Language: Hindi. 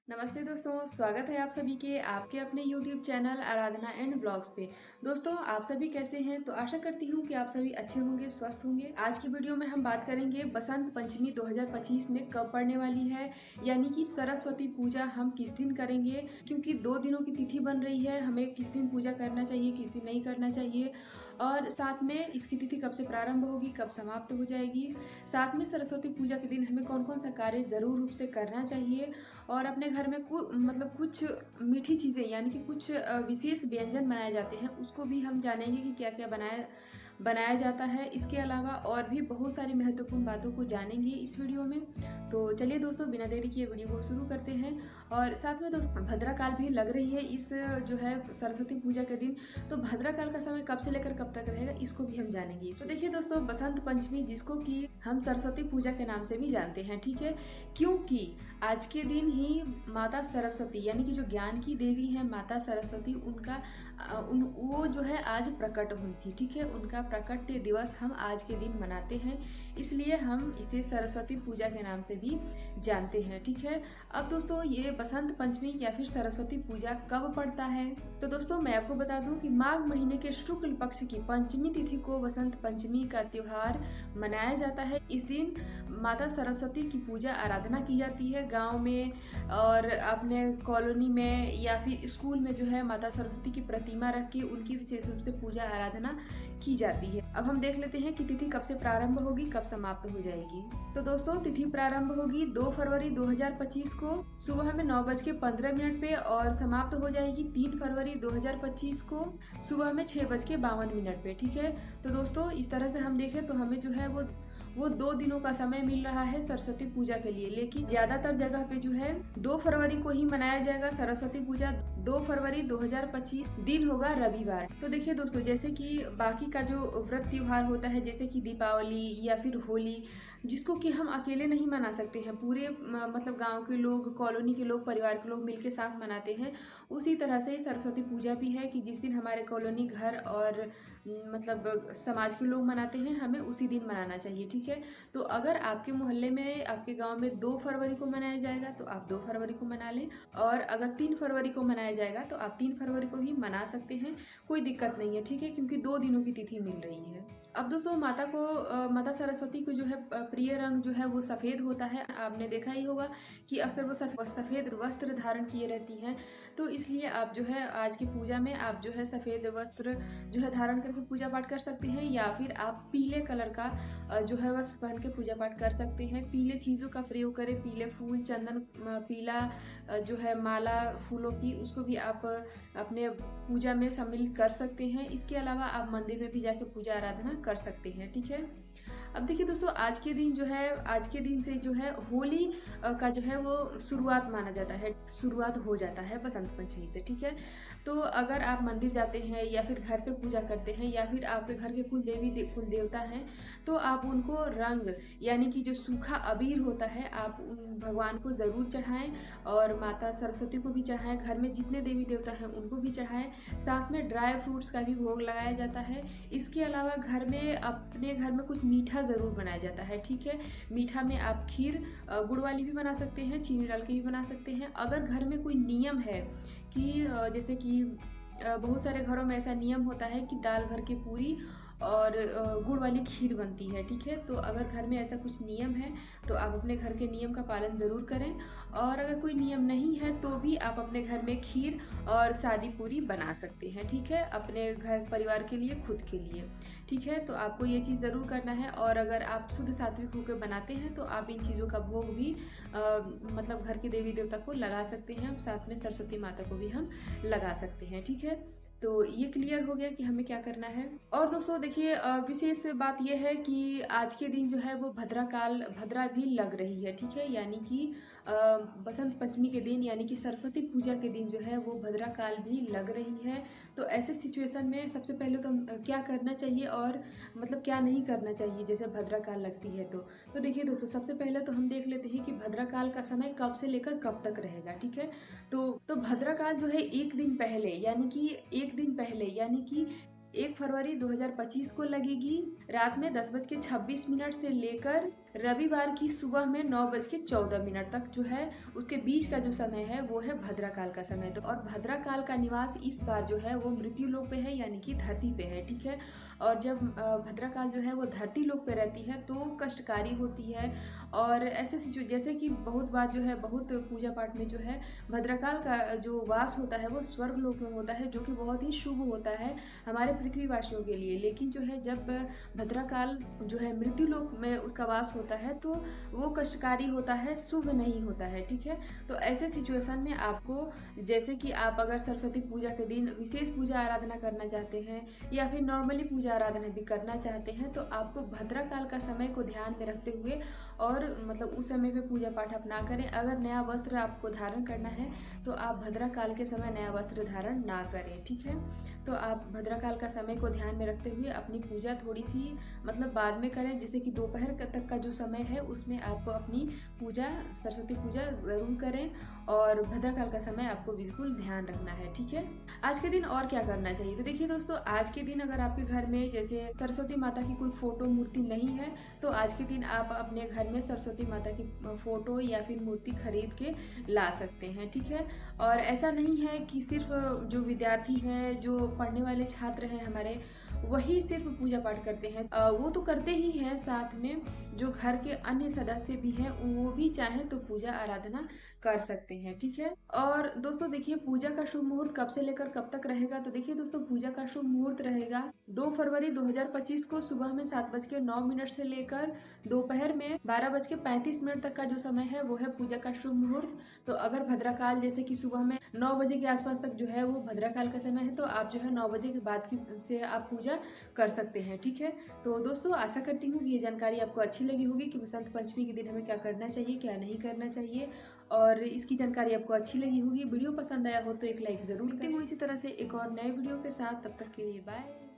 नमस्ते दोस्तों, स्वागत है आप सभी के आपके अपने YouTube channel Aradhana and blogs पे। दोस्तों, आप सभी कैसे हैं? तो आशा करती हूँ कि आप सभी अच्छे होंगे, स्वस्थ होंगे। आज की वीडियो में हम बात करेंगे बसंत पंचमी 2025 में कब पड़ने वाली है, यानी कि सरस्वती पूजा हम किस दिन करेंगे, क्योंकि 2 दिनों की तिथि बन रही है, हमें किस दिन पूजा करना चाहिए, किस दिन नहीं करना चाहिए और साथ में इसकी तिथि कब से प्रारंभ होगी, कब समाप्त हो जाएगी। साथ में सरस्वती पूजा के दिन हमें कौन-कौन सा कार्य ज़रूर रूप से करना चाहिए और अपने घर में मतलब कुछ मीठी चीज़ें यानी कि कुछ विशेष व्यंजन बनाए जाते हैं, उसको भी हम जानेंगे कि क्या-क्या बनाया बनाया जाता है। इसके अलावा और भी बहुत सारी महत्वपूर्ण बातों को जानेंगे इस वीडियो में। तो चलिए दोस्तों, बिना देरी किए वीडियो को शुरू करते हैं और साथ में दोस्तों भद्रा भी लग रही है इस जो है सरस्वती पूजा के दिन। तो भद्रा का समय कब से लेकर कब तक रहेगा, इसको भी हम जानेंगे। तो देखिए दोस्तों, बसंत पंचमी जिसको कि हम सरस्वती पूजा के नाम से भी जानते हैं, ठीक है? क्योंकि आज के दिन ही माता सरस्वती यानी कि जो ज्ञान की देवी है माता सरस्वती, उनका वो जो है आज प्रकट हुई थी, ठीक है? उनका प्रकट्य दिवस हम आज के दिन मनाते हैं, इसलिए हम इसे सरस्वती पूजा के नाम से भी जानते हैं, ठीक है? अब दोस्तों, ये बसंत पंचमी या फिर सरस्वती पूजा कब पड़ता है? तो दोस्तों, मैं आपको बता दूं कि माघ महीने के शुक्ल पक्ष की पंचमी तिथि को बसंत पंचमी का त्योहार मनाया जाता है। इस दिन माता सरस्वती की पूजा आराधना की जाती है गांव में और अपने कॉलोनी में या फिर स्कूल में जो है माता सरस्वती की प्रतिमा रख के उनकी विशेष रूप से पूजा आराधना की जाती है। अब हम देख लेते हैं कि तिथि कब से प्रारंभ होगी, कब समाप्त हो जाएगी। तो दोस्तों, तिथि प्रारंभ होगी 2 फरवरी 2025 को सुबह में 9:15 पे और समाप्त हो जाएगी 3 फरवरी 2025 को सुबह में 6:52 पे, ठीक है? तो दोस्तों, इस तरह से हम देखें तो हमें जो है वो 2 दिनों का समय मिल रहा है सरस्वती पूजा के लिए, लेकिन ज्यादातर जगह पे जो है 2 फरवरी को ही मनाया जाएगा सरस्वती पूजा। 2 फरवरी 2025 दिन होगा रविवार। तो देखिए दोस्तों, जैसे कि बाकी का जो व्रत त्योहार होता है जैसे कि दीपावली या फिर होली, जिसको कि हम अकेले नहीं मना सकते हैं, पूरे मतलब गांव के लोग, कॉलोनी के लोग, परिवार के लोग मिलके साथ मनाते हैं। उसी तरह से सरस्वती पूजा भी है कि जिस दिन हमारे कॉलोनी, घर और मतलब समाज के लोग मनाते हैं, हमें उसी दिन मनाना चाहिए, ठीक है? तो अगर आपके मोहल्ले में, आपके गांव में 2 फरवरी को मनाया जाएगा तो आप 2 फरवरी को मना लें और अगर 3 फरवरी को मनाया जाएगा तो आप 3 फरवरी को भी मना सकते हैं, कोई दिक्कत नहीं है, ठीक है? क्योंकि 2 दिनों की तिथि मिल रही है। अब दोस्तों, माता सरस्वती को जो है प्रिय रंग जो है वो सफ़ेद होता है। आपने देखा ही होगा कि अक्सर वो सफ़ेद वस्त्र धारण किए रहती हैं, तो इसलिए आप जो है आज की पूजा में आप जो है सफ़ेद वस्त्र जो है धारण करके पूजा पाठ कर सकते हैं या फिर आप पीले कलर का जो है वस्त्र पहन के पूजा पाठ कर सकते हैं। पीले चीज़ों का प्रयोग करें, पीले फूल, चंदन, पीला जो है माला फूलों की, उसको भी आप अपने पूजा में सम्मिलित कर सकते हैं। इसके अलावा आप मंदिर में भी जाके पूजा आराधना कर सकते हैं, ठीक है? अब देखिए दोस्तों, आज के दिन से जो है होली का जो है वो शुरुआत माना जाता है, शुरुआत हो जाता है बसंत पंचमी से, ठीक है? तो अगर आप मंदिर जाते हैं या फिर घर पे पूजा करते हैं या फिर आपके घर के कुल देवता हैं, तो आप उनको रंग यानी कि जो सूखा अबीर होता है आप उन भगवान को ज़रूर चढ़ाएं और माता सरस्वती को भी चढ़ाएं, घर में जितने देवी देवता हैं उनको भी चढ़ाएं। साथ में ड्राई फ्रूट्स का भी भोग लगाया जाता है। इसके अलावा अपने घर में कुछ मीठा ज़रूर बनाया जाता है, ठीक है? मीठा में आप खीर गुड़ वाली भी बना सकते हैं, चीनी डाल के भी बना सकते हैं। अगर घर में कोई नियम है कि जैसे कि बहुत सारे घरों में ऐसा नियम होता है कि दाल भर के पूरी और गुड़ वाली खीर बनती है, ठीक है? तो अगर घर में ऐसा कुछ नियम है तो आप अपने घर के नियम का पालन ज़रूर करें और अगर कोई नियम नहीं है तो भी आप अपने घर में खीर और सादी पूरी बना सकते हैं, ठीक है? अपने घर परिवार के लिए, खुद के लिए, ठीक है? तो आपको ये चीज़ ज़रूर करना है और अगर आप शुद्ध सात्विक होकर बनाते हैं तो आप इन चीज़ों का भोग भी मतलब घर के देवी देवता को लगा सकते हैं, साथ में सरस्वती माता को भी हम लगा सकते हैं, ठीक है? तो ये क्लियर हो गया कि हमें क्या करना है। और दोस्तों देखिए, विशेष बात यह है कि आज के दिन जो है वो भद्रा भी लग रही है, ठीक है? यानी कि बसंत पंचमी के दिन यानी कि सरस्वती पूजा के दिन जो है वो भद्रा काल भी लग रही है। तो ऐसे सिचुएशन में सबसे पहले तो क्या करना चाहिए और मतलब क्या नहीं करना चाहिए जैसे भद्रा काल लगती है तो देखिए दोस्तों, सबसे पहले तो हम देख लेते हैं कि भद्रा काल का समय कब से लेकर कब तक रहेगा, ठीक है? तो भद्रा काल जो है 1 दिन पहले यानी कि 1 फरवरी 2025 को लगेगी रात में 10:26 से लेकर रविवार की सुबह में 9:14 तक जो है उसके बीच का जो समय है वो है भद्राकाल का समय। तो और भद्राकाल का निवास इस बार जो है वो मृत्यु लोक पे है, यानी कि धरती पे है, ठीक है। और जब भद्राकाल जो है वो धरती लोक पे रहती है तो कष्टकारी होती है। और ऐसे जैसे कि बहुत बार जो है बहुत पूजा पाठ में जो है भद्राकाल का जो वास होता है वो स्वर्ग लोक में होता है, जो कि बहुत ही शुभ होता है हमारे पृथ्वीवासियों के लिए। लेकिन जो है जब भद्राकाल जो है मृत्यु लोक में उसका वास होता है तो वो कष्टकारी होता है, शुभ नहीं होता है, ठीक है। तो ऐसे सिचुएशन में आपको, जैसे कि आप अगर सरस्वती पूजा के दिन विशेष पूजा आराधना करना चाहते हैं या फिर नॉर्मली पूजा आराधना भी करना चाहते हैं, तो आपको भद्राकाल का समय को ध्यान में रखते हुए और मतलब उस समय पे पूजा पाठ आप ना करें। अगर नया वस्त्र आपको धारण करना है तो आप भद्राकाल के समय नया वस्त्र धारण ना करें, ठीक है। तो आप भद्राकाल का समय को ध्यान में रखते हुए अपनी पूजा थोड़ी सी मतलब बाद में करें, जैसे कि दोपहर तक का जो समय है उसमें आप अपनी पूजा, सरस्वती पूजा ज़रूर करें। और भद्राकाल का समय आपको बिल्कुल ध्यान रखना है, ठीक है। आज के दिन और क्या करना चाहिए, तो देखिए दोस्तों, आज के दिन अगर आपके घर में जैसे सरस्वती माता की कोई फोटो मूर्ति नहीं है तो आज के दिन आप अपने घर में सरस्वती माता की फोटो या फिर मूर्ति खरीद के ला सकते हैं, ठीक है। और ऐसा नहीं है कि सिर्फ जो विद्यार्थी हैं, जो पढ़ने वाले छात्र हैं हमारे, वही सिर्फ पूजा पाठ करते हैं। वो तो करते ही हैं, साथ में जो घर के अन्य सदस्य भी हैं वो भी चाहें तो पूजा आराधना कर सकते हैं, ठीक है। और दोस्तों देखिए, पूजा का शुभ मुहूर्त कब से लेकर कब तक रहेगा, तो देखिए दोस्तों, पूजा का शुभ मुहूर्त रहेगा 2 फरवरी 2025 को सुबह में 7:09 से लेकर दोपहर में 12:35 तक का जो समय है वो है पूजा का शुभ मुहूर्त। तो अगर भद्राकाल जैसे कि सुबह में 9 बजे के आसपास तक जो है वो भद्राकाल का समय है, तो आप जो है 9 बजे के बाद की से आप पूजा कर सकते हैं, ठीक है। तो दोस्तों, आशा करती हूँ कि ये जानकारी आपको अच्छी लगी होगी कि बसंत पंचमी के दिन हमें क्या करना चाहिए, क्या नहीं करना चाहिए, और इसकी जानकारी आपको अच्छी लगी होगी। वीडियो पसंद आया हो तो एक लाइक ज़रूर करें। इसी तरह से एक और नए वीडियो के साथ, तब तक के लिए बाय।